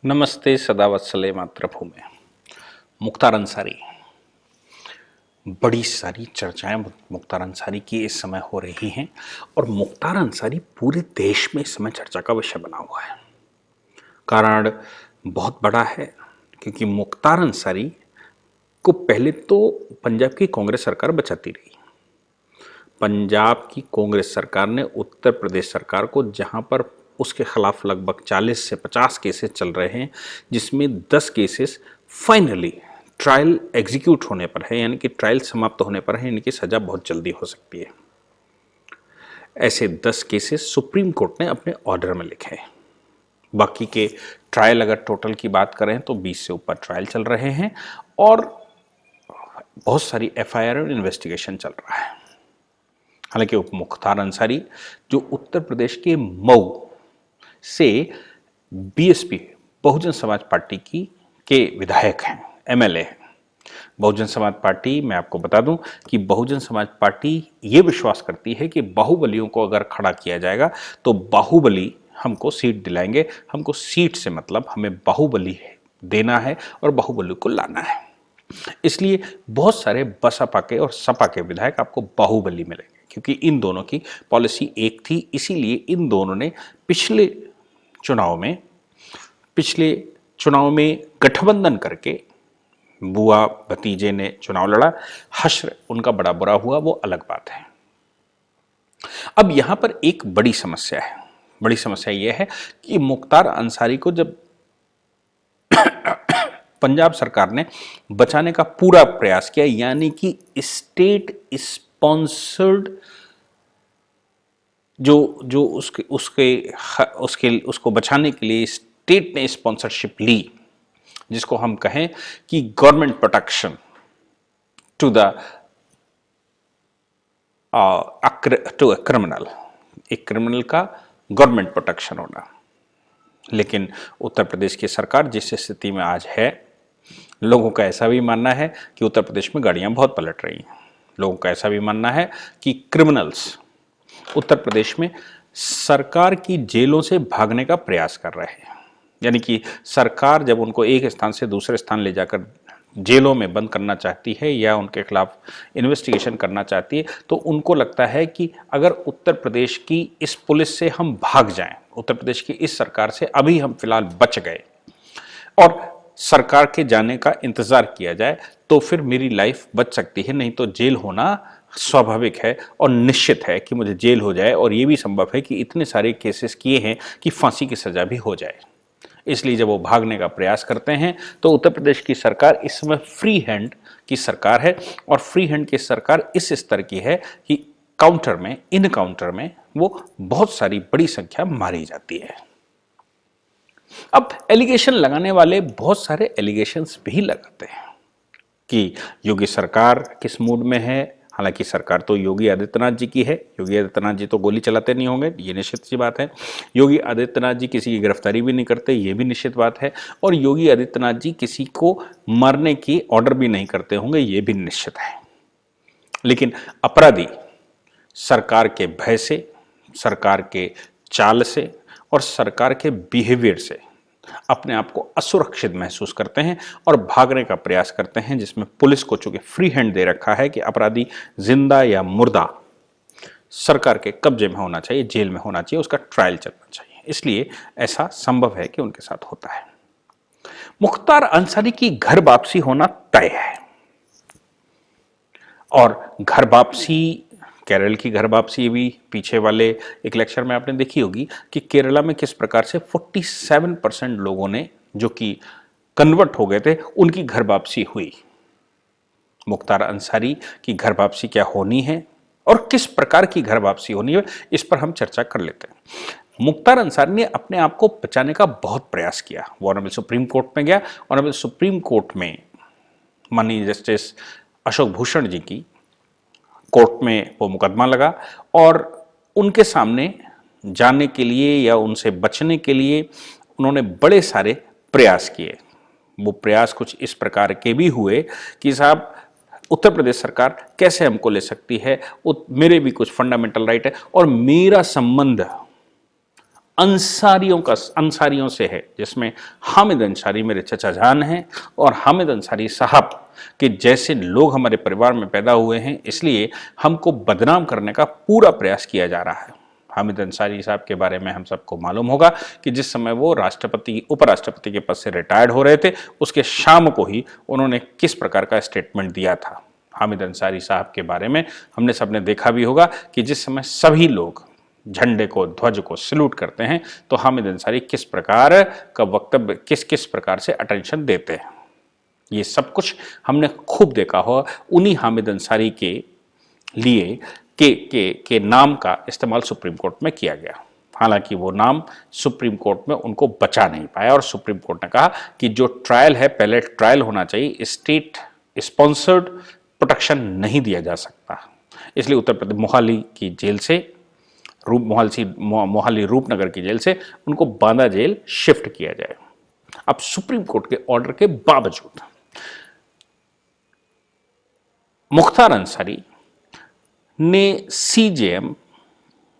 नमस्ते सदावत्सले मातृभूमि। मुख्तार अंसारी, बड़ी सारी चर्चाएं मुख्तार अंसारी की इस समय हो रही हैं और मुख्तार अंसारी पूरे देश में इस समय चर्चा का विषय बना हुआ है। कारण बहुत बड़ा है क्योंकि मुख्तार अंसारी को पहले तो पंजाब की कांग्रेस सरकार बचाती रही। पंजाब की कांग्रेस सरकार ने उत्तर प्रदेश सरकार को, जहां पर उसके खिलाफ लगभग 40 से 50 केसेस चल रहे हैं, जिसमें 10 केसेस फाइनली ट्रायल एग्जीक्यूट होने पर है, यानी कि ट्रायल समाप्त होने पर है, इनकी सजा बहुत जल्दी हो सकती है। ऐसे 10 केसेस सुप्रीम कोर्ट ने अपने ऑर्डर में लिखे हैं। बाकी के ट्रायल अगर टोटल की बात करें तो 20 से ऊपर ट्रायल चल रहे हैं और बहुत सारी एफआईआर और इन्वेस्टिगेशन चल रहा है। हालांकि मुख्तार अंसारी जो उत्तर प्रदेश के मऊ से बीएसपी बहुजन समाज पार्टी के विधायक हैं, एमएलए हैं। बहुजन समाज पार्टी, मैं आपको बता दूं कि बहुजन समाज पार्टी ये विश्वास करती है कि बाहुबलियों को अगर खड़ा किया जाएगा तो बाहुबली हमको सीट दिलाएंगे। हमको सीट से मतलब हमें बाहुबली देना है और बाहुबली को लाना है। इसलिए बहुत सारे बसपा के और सपा के विधायक आपको बाहुबली मिलेंगे, क्योंकि इन दोनों की पॉलिसी एक थी। इसीलिए इन दोनों ने पिछले चुनाव में गठबंधन करके बुआ भतीजे ने चुनाव लड़ा। हश्र उनका बड़ा बुरा हुआ, वो अलग बात है। अब यहां पर एक बड़ी समस्या है। बड़ी समस्या यह है कि मुख्तार अंसारी को जब पंजाब सरकार ने बचाने का पूरा प्रयास किया, यानी कि स्टेट स्पॉन्सर्ड जो उसको बचाने के लिए स्टेट ने स्पॉन्सरशिप ली, जिसको हम कहें कि government protection to the to criminal, एक क्रिमिनल का गवर्नमेंट प्रोटेक्शन होना। लेकिन उत्तर प्रदेश की सरकार जिस स्थिति में आज है, लोगों का ऐसा भी मानना है कि उत्तर प्रदेश में गाड़ियां बहुत पलट रही हैं। लोगों का ऐसा भी मानना है कि क्रिमिनल्स उत्तर प्रदेश में सरकार की जेलों से भागने का प्रयास कर रहे हैं। यानी कि सरकार जब उनको एक स्थान से दूसरे स्थान ले जाकर जेलों में बंद करना चाहती है या उनके खिलाफ इन्वेस्टिगेशन करना चाहती है, तो उनको लगता है कि अगर उत्तर प्रदेश की इस पुलिस से हम भाग जाएं, उत्तर प्रदेश की इस सरकार से अभी हम फिलहाल बच गए और सरकार के जाने का इंतजार किया जाए, तो फिर मेरी लाइफ बच सकती है। नहीं तो जेल होना स्वाभाविक है और निश्चित है कि मुझे जेल हो जाए, और यह भी संभव है कि इतने सारे केसेस किए हैं कि फांसी की सजा भी हो जाए। इसलिए जब वो भागने का प्रयास करते हैं तो उत्तर प्रदेश की सरकार इस समय फ्री हैंड की सरकार है, और फ्री हैंड की सरकार इस स्तर की है कि इनकाउंटर में वो बहुत सारी बड़ी संख्या मारी जाती है। अब एलिगेशन लगाने वाले बहुत सारे एलिगेशंस भी लगाते हैं कि योगी सरकार किस मूड में है। हालांकि सरकार तो योगी आदित्यनाथ जी की है। योगी आदित्यनाथ जी तो गोली चलाते नहीं होंगे, ये निश्चित सी बात है। योगी आदित्यनाथ जी किसी की गिरफ्तारी भी नहीं करते, ये भी निश्चित बात है। और योगी आदित्यनाथ जी किसी को मारने की ऑर्डर भी नहीं करते होंगे, ये भी निश्चित है। लेकिन अपराधी सरकार के भय से, सरकार के चाल से और सरकार के बिहेवियर से अपने आप को असुरक्षित महसूस करते हैं और भागने का प्रयास करते हैं, जिसमें पुलिस को चूंकि फ्री हैंड दे रखा है कि अपराधी जिंदा या मुर्दा सरकार के कब्जे में होना चाहिए, जेल में होना चाहिए, उसका ट्रायल चलना चाहिए। इसलिए ऐसा संभव है कि उनके साथ होता है। मुख्तार अंसारी की घर वापसी होना तय है, और घर वापसी, केरल की घर वापसी भी पीछे वाले एक लेक्चर में आपने देखी होगी कि केरला में किस प्रकार से 47% लोगों ने जो कि कन्वर्ट हो गए थे, उनकी घर वापसी हुई। मुख्तार अंसारी की घर वापसी क्या होनी है और किस प्रकार की घर वापसी होनी है, इस पर हम चर्चा कर लेते हैं। मुख्तार अंसारी ने अपने आप को बचाने का बहुत प्रयास किया। वो ऑनरेबल सुप्रीम कोर्ट में गया। ऑनरेबल सुप्रीम कोर्ट में माननीय जस्टिस अशोक भूषण जी की कोर्ट में वो मुकदमा लगा, और उनके सामने जाने के लिए या उनसे बचने के लिए उन्होंने बड़े सारे प्रयास किए। वो प्रयास कुछ इस प्रकार के भी हुए कि साहब, उत्तर प्रदेश सरकार कैसे हमको ले सकती है, मेरे भी कुछ फंडामेंटल राइट है और मेरा संबंध अंसारियों से है, जिसमें हामिद अंसारी मेरे चचा जान हैं और हामिद अंसारी साहब के जैसे लोग हमारे परिवार में पैदा हुए हैं, इसलिए हमको बदनाम करने का पूरा प्रयास किया जा रहा है। हामिद अंसारी साहब के बारे में हम सबको मालूम होगा कि जिस समय वो उपराष्ट्रपति के पद से रिटायर्ड हो रहे थे, उसके शाम को ही उन्होंने किस प्रकार का स्टेटमेंट दिया था। हामिद अंसारी साहब के बारे में हमने सबने देखा भी होगा कि जिस समय सभी लोग झंडे को, ध्वज को सैल्यूट करते हैं, तो हामिद अंसारी किस प्रकार का वक्तव्य, किस प्रकार से अटेंशन देते हैं, ये सब कुछ हमने खूब देखा हो। उन्हीं हामिद अंसारी के लिए के नाम का इस्तेमाल सुप्रीम कोर्ट में किया गया। हालांकि वो नाम सुप्रीम कोर्ट में उनको बचा नहीं पाया और सुप्रीम कोर्ट ने कहा कि जो ट्रायल है, पहले ट्रायल होना चाहिए, स्टेट स्पॉन्सर्ड प्रोटेक्शन नहीं दिया जा सकता। इसलिए उत्तर प्रदेश मोहाली की जेल से मोहाली रूपनगर की जेल से उनको बांदा जेल शिफ्ट किया जाए। अब सुप्रीम कोर्ट के ऑर्डर के बावजूद मुख्तार अंसारी ने सीजेएम,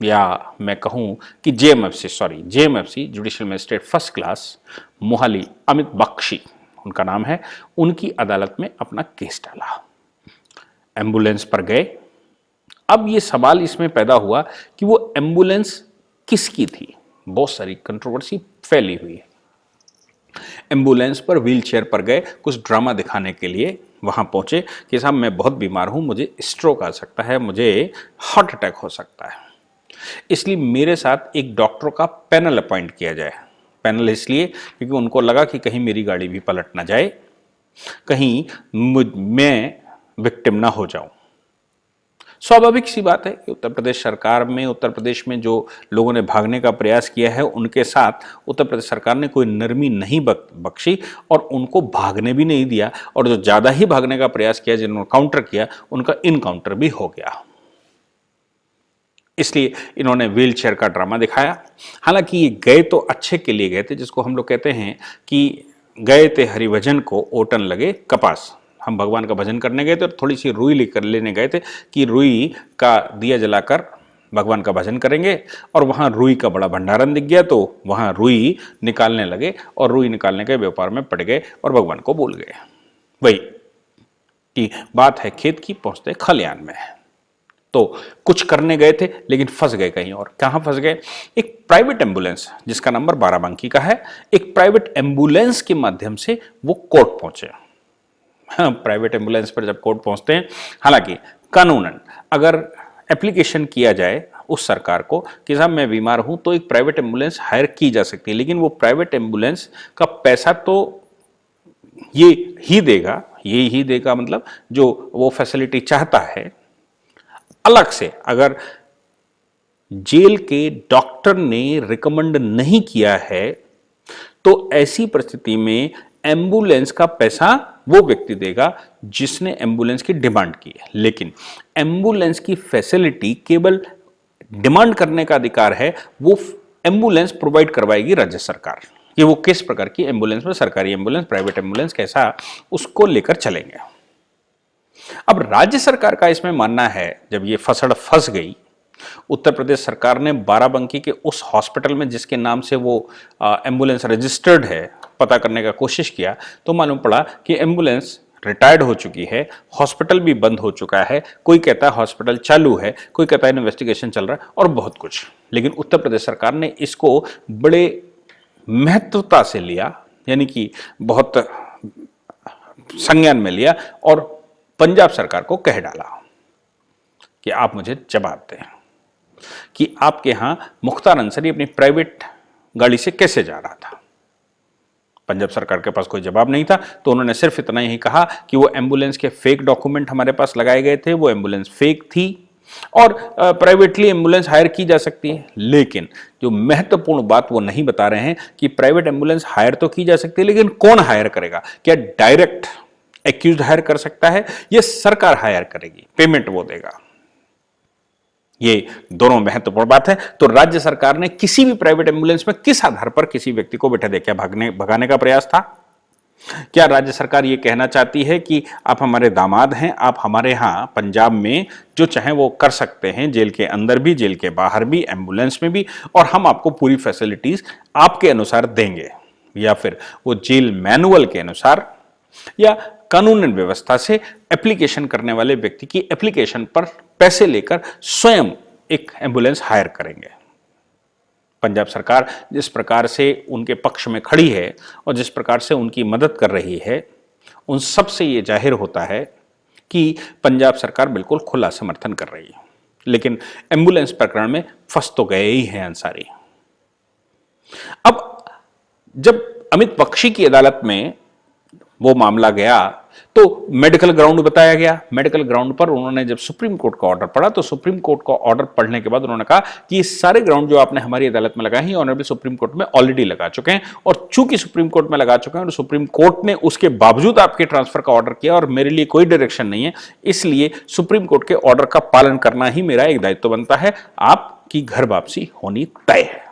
या मैं कहूं कि JMFC judicial magistrate first class Mohali, Amit Bakshi उनका नाम है, उनकी अदालत में अपना केस डाला। एम्बुलेंस पर गए। अब ये सवाल इसमें पैदा हुआ कि वो एम्बुलेंस किसकी थी। बहुत सारी कंट्रोवर्सी फैली हुई है। एम्बुलेंस पर, व्हीलचेयर पर गए, कुछ ड्रामा दिखाने के लिए वहां पहुंचे कि साहब मैं बहुत बीमार हूं, मुझे स्ट्रोक आ सकता है, मुझे हार्ट अटैक हो सकता है, इसलिए मेरे साथ एक डॉक्टर का पैनल अपॉइंट किया जाए। पैनल इसलिए क्योंकि उनको लगा कि कहीं मेरी गाड़ी भी पलट ना जाए, कहीं मैं विक्टिम ना हो जाऊं। स्वाभाविक सी बात है कि उत्तर प्रदेश में जो लोगों ने भागने का प्रयास किया है, उनके साथ उत्तर प्रदेश सरकार ने कोई नरमी नहीं बख्शी और उनको भागने भी नहीं दिया, और जो ज्यादा ही भागने का प्रयास किया, जिन्होंने काउंटर किया, उनका इनकाउंटर भी हो गया। इसलिए इन्होंने व्हीलचेयर का ड्रामा दिखाया। हालांकि ये गए तो अच्छे के लिए गए थे, जिसको हम लोग कहते हैं कि गए थे हरिभजन को ओटन लगे कपास। हम भगवान का भजन करने गए थे और थोड़ी सी रुई लेकर लेने गए थे कि रुई का दिया जलाकर भगवान का भजन करेंगे, और वहां रुई का बड़ा भंडारण दिख गया तो वहां रुई निकालने लगे और रुई निकालने के व्यापार में पड़ गए और भगवान को भूल गए। वही कि बात है खेत की, पहुंचते खलियान में। तो कुछ करने गए थे लेकिन फंस गए कहीं और। कहां फंस गए? एक प्राइवेट एम्बुलेंस जिसका नंबर बाराबंकी का है, एक प्राइवेट एम्बुलेंस के माध्यम से वो कोर्ट पहुंचे। हाँ, प्राइवेट एम्बुलेंस पर जब कोर्ट पहुंचते हैं, हालांकि कानूनन अगर एप्लीकेशन किया जाए उस सरकार को कि साहब मैं बीमार हूं, तो एक प्राइवेट एम्बुलेंस हायर की जा सकती है, लेकिन वो प्राइवेट एम्बुलेंस का पैसा तो ये ही देगा, मतलब जो वो फैसिलिटी चाहता है। अलग से अगर जेल के डॉक्टर ने रिकमेंड नहीं किया है, तो ऐसी परिस्थिति में एम्बुलेंस का पैसा वो व्यक्ति देगा जिसने एम्बुलेंस की डिमांड की है। लेकिन एम्बुलेंस की फैसिलिटी केवल डिमांड करने का अधिकार है, वो एम्बुलेंस प्रोवाइड करवाएगी राज्य सरकार। कि वो किस प्रकार की एम्बुलेंस में, सरकारी एम्बुलेंस, प्राइवेट एम्बुलेंस, कैसा उसको लेकर चलेंगे। अब राज्य सरकार का इसमें मानना है, जब ये फसड़ फंस गई, उत्तर प्रदेश सरकार ने बाराबंकी के उस हॉस्पिटल में जिसके नाम से वो एम्बुलेंस रजिस्टर्ड है, पता करने का कोशिश किया तो मालूम पड़ा कि एम्बुलेंस रिटायर्ड हो चुकी है, हॉस्पिटल भी बंद हो चुका है। कोई कहता है हॉस्पिटल चालू है, कोई कहता है इन्वेस्टिगेशन चल रहा है, और बहुत कुछ। लेकिन उत्तर प्रदेश सरकार ने इसको बड़े महत्वता से लिया, यानी कि बहुत संज्ञान में लिया और पंजाब सरकार को कह डाला कि आप मुझे जवाब दें कि आपके यहां मुख्तार अंसारी अपनी प्राइवेट गाड़ी से कैसे जा रहा था। पंजाब सरकार के पास कोई जवाब नहीं था, तो उन्होंने सिर्फ इतना ही कहा कि वो एम्बुलेंस के फेक डॉक्यूमेंट हमारे पास लगाए गए थे, वो एम्बुलेंस फेक थी और प्राइवेटली एम्बुलेंस हायर की जा सकती है। लेकिन जो महत्वपूर्ण बात वो नहीं बता रहे हैं कि प्राइवेट एम्बुलेंस हायर तो की जा सकती है, लेकिन कौन हायर करेगा? क्या डायरेक्ट एक्यूज्ड हायर कर सकता है या सरकार हायर करेगी, पेमेंट वो देगा? ये दोनों महत्वपूर्ण बात है। तो राज्य सरकार ने किसी भी प्राइवेट एम्बुलेंस में किस आधार पर किसी व्यक्ति को बैठा देकर भगाने का प्रयास था? क्या राज्य सरकार ये कहना चाहती है कि आप हमारे दामाद हैं, आप हमारे यहाँ पंजाब में जो चाहें वो कर सकते हैं, जेल के अंदर भी, जेल के बाहर भी, एम्बुलेंस में भी, और हम आपको पूरी फैसिलिटीज आपके अनुसार देंगे? या फिर वो जेल मैनुअल के अनुसार या कानून व्यवस्था से एप्लीकेशन करने वाले व्यक्ति की एप्लीकेशन पर पैसे लेकर स्वयं एक एम्बुलेंस हायर करेंगे? पंजाब सरकार जिस प्रकार से उनके पक्ष में खड़ी है और जिस प्रकार से उनकी मदद कर रही है, उन सब से ये जाहिर होता है कि पंजाब सरकार बिल्कुल खुला समर्थन कर रही है। लेकिन एम्बुलेंस प्रकरण में फंस तो गए ही हैं अंसारी। अब जब अमित बख्शी की अदालत में वो मामला गया तो मेडिकल ग्राउंड बताया गया। मेडिकल ग्राउंड पर उन्होंने जब सुप्रीम कोर्ट का ऑर्डर पढ़ा तो सुप्रीम कोर्ट का ऑर्डर पढ़ने के बाद उन्होंने कहा कि ये सारे ग्राउंड जो आपने हमारी अदालत में लगाए हैं ऑनरेबल सुप्रीम कोर्ट में ऑलरेडी लगा चुके हैं, और चूंकि सुप्रीम कोर्ट में लगा चुके हैं और सुप्रीम कोर्ट ने उसके बावजूद आपके ट्रांसफर का ऑर्डर किया और मेरे लिए कोई डायरेक्शन नहीं है, इसलिए सुप्रीम कोर्ट के ऑर्डर का पालन करना ही मेरा एक दायित्व बनता है। आपकी घर वापसी होनी तय है।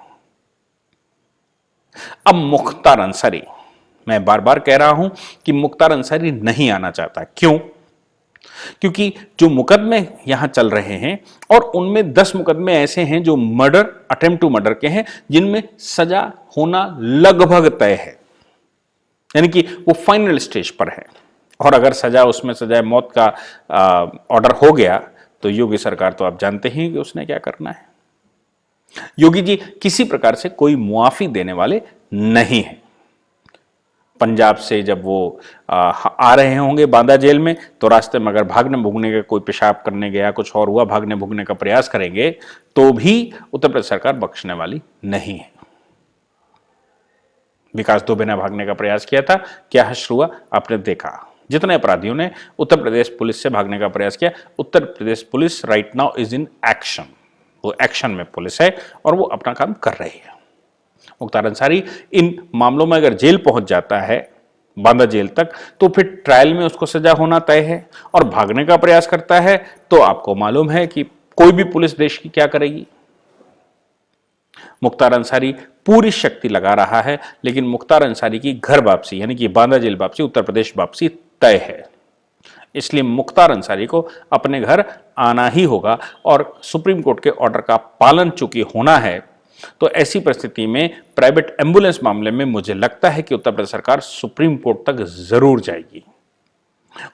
अब मुख्तार अंसारी, मैं बार बार कह रहा हूं कि मुख्तार अंसारी नहीं आना चाहता। क्यों? क्योंकि जो मुकदमे यहां चल रहे हैं और उनमें 10 मुकदमे ऐसे हैं जो मर्डर, अटेम्प्ट टू मर्डर के हैं, जिनमें सजा होना लगभग तय है, यानी कि वो फाइनल स्टेज पर है। और अगर सजा उसमें सजा मौत का ऑर्डर हो गया तो योगी सरकार तो आप जानते ही कि उसने क्या करना है। योगी जी किसी प्रकार से कोई मुआफी देने वाले नहीं है। पंजाब से जब वो आ रहे होंगे बांदा जेल में तो रास्ते में अगर भागने भूगने का कोई पेशाब करने गया, कुछ और हुआ, भागने भूगने का प्रयास करेंगे तो भी उत्तर प्रदेश सरकार बख्शने वाली नहीं है। विकास दुबे ने भागने का प्रयास किया था, क्या हश्र हुआ आपने देखा। जितने अपराधियों ने उत्तर प्रदेश पुलिस से भागने का प्रयास किया, Uttar Pradesh police right now is in action. वो एक्शन में पुलिस है और वो अपना काम कर रही है। मुख्तार अंसारी इन मामलों में अगर जेल पहुंच जाता है, बांदा जेल तक, तो फिर ट्रायल में उसको सजा होना तय है। और भागने का प्रयास करता है तो आपको मालूम है कि कोई भी पुलिस देश की क्या करेगी। मुख्तार अंसारी पूरी शक्ति लगा रहा है, लेकिन मुख्तार अंसारी की घर वापसी यानी कि बांदा जेल वापसी, उत्तर प्रदेश वापसी तय है। इसलिए मुख्तार अंसारी को अपने घर आना ही होगा और सुप्रीम कोर्ट के ऑर्डर का पालन चूंकि होना है, तो ऐसी परिस्थिति में प्राइवेट एम्बुलेंस मामले में मुझे लगता है कि उत्तर प्रदेश सरकार सुप्रीम कोर्ट तक जरूर जाएगी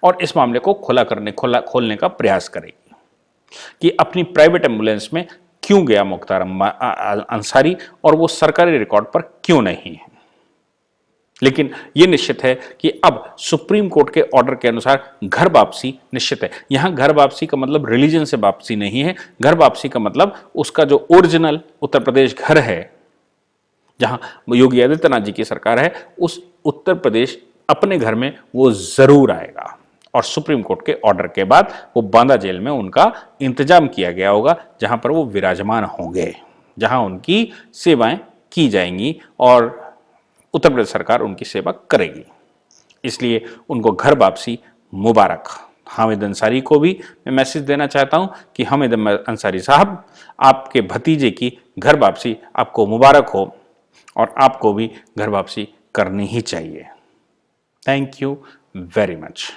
और इस मामले को खोलने का प्रयास करेगी कि अपनी प्राइवेट एम्बुलेंस में क्यों गया मुख्तार अंसारी और वो सरकारी रिकॉर्ड पर क्यों नहीं है। लेकिन यह निश्चित है कि अब सुप्रीम कोर्ट के ऑर्डर के अनुसार घर वापसी निश्चित है। यहां घर वापसी का मतलब रिलीजन से वापसी नहीं है। घर वापसी का मतलब उसका जो ओरिजिनल उत्तर प्रदेश घर है, जहां योगी आदित्यनाथ जी की सरकार है, उस उत्तर प्रदेश अपने घर में वो जरूर आएगा। और सुप्रीम कोर्ट के ऑर्डर के बाद वो बांदा जेल में उनका इंतजाम किया गया होगा, जहां पर वो विराजमान होंगे, जहां उनकी सेवाएं की जाएंगी और उत्तर प्रदेश सरकार उनकी सेवा करेगी। इसलिए उनको घर वापसी मुबारक। हामिद अंसारी को भी मैं मैसेज देना चाहता हूं कि हामिद अंसारी साहब, आपके भतीजे की घर वापसी आपको मुबारक हो और आपको भी घर वापसी करनी ही चाहिए। Thank you very much.